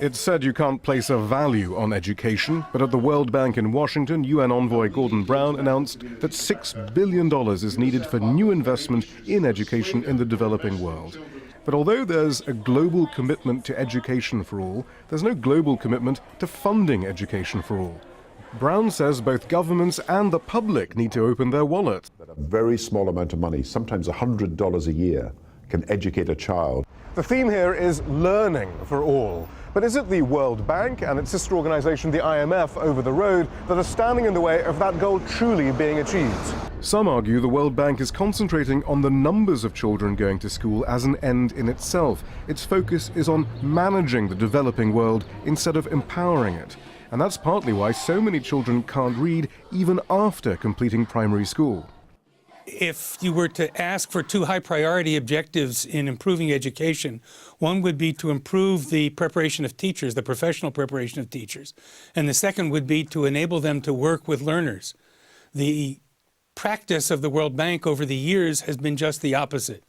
It's said you can't place a value on education, but at the World Bank in Washington, UN envoy Gordon Brown announced that $6 billion is needed for new investment in education in the developing world. But although there's a global commitment to education for all, there's no global commitment to funding education for all. Brown says both governments and the public need to open their wallet. A very small amount of money, sometimes $100 a year, can educate a child. The theme here is learning for all. But is it the World Bank and its sister organization, the IMF, over the road, that are standing in the way of that goal truly being achieved? Some argue the World Bank is concentrating on the numbers of children going to school as an end in itself. Its focus is on managing the developing world instead of empowering it. And that's partly why so many children can't read even after completing primary school. If you were to ask for two high priority objectives in improving education, one would be to improve the preparation of teachers, the professional preparation of teachers, and the second would be to enable them to work with learners. The practice of the World Bank over the years has been just the opposite,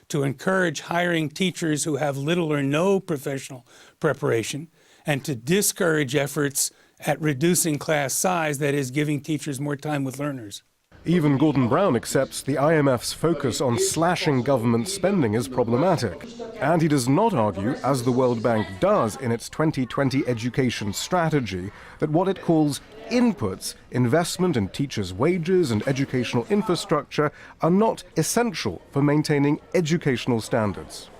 to encourage hiring teachers who have little or no professional preparation and to discourage efforts at reducing class size, that is, giving teachers more time with learners. Even Gordon Brown accepts the IMF's focus on slashing government spending is problematic. And he does not argue, as the World Bank does in its 2020 education strategy, that what it calls inputs, investment in teachers' wages and educational infrastructure, are not essential for maintaining educational standards.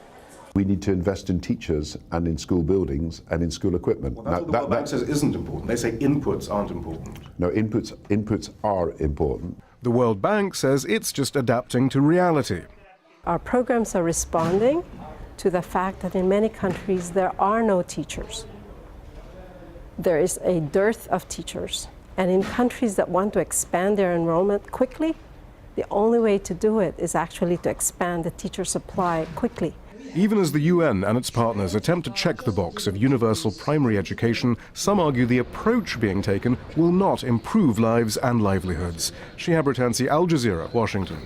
We need to invest in teachers and in school buildings and in school equipment. Well, that's what the World Bank says isn't important. They say inputs aren't important. No, inputs are important. The World Bank says it's just adapting to reality. Our programs are responding to the fact that in many countries there are no teachers. There is a dearth of teachers. And in countries that want to expand their enrollment quickly, the only way to do it is actually to expand the teacher supply quickly. Even as the UN and its partners attempt to check the box of universal primary education, some argue the approach being taken will not improve lives and livelihoods. Shihab Ratansi, Al Jazeera, Washington.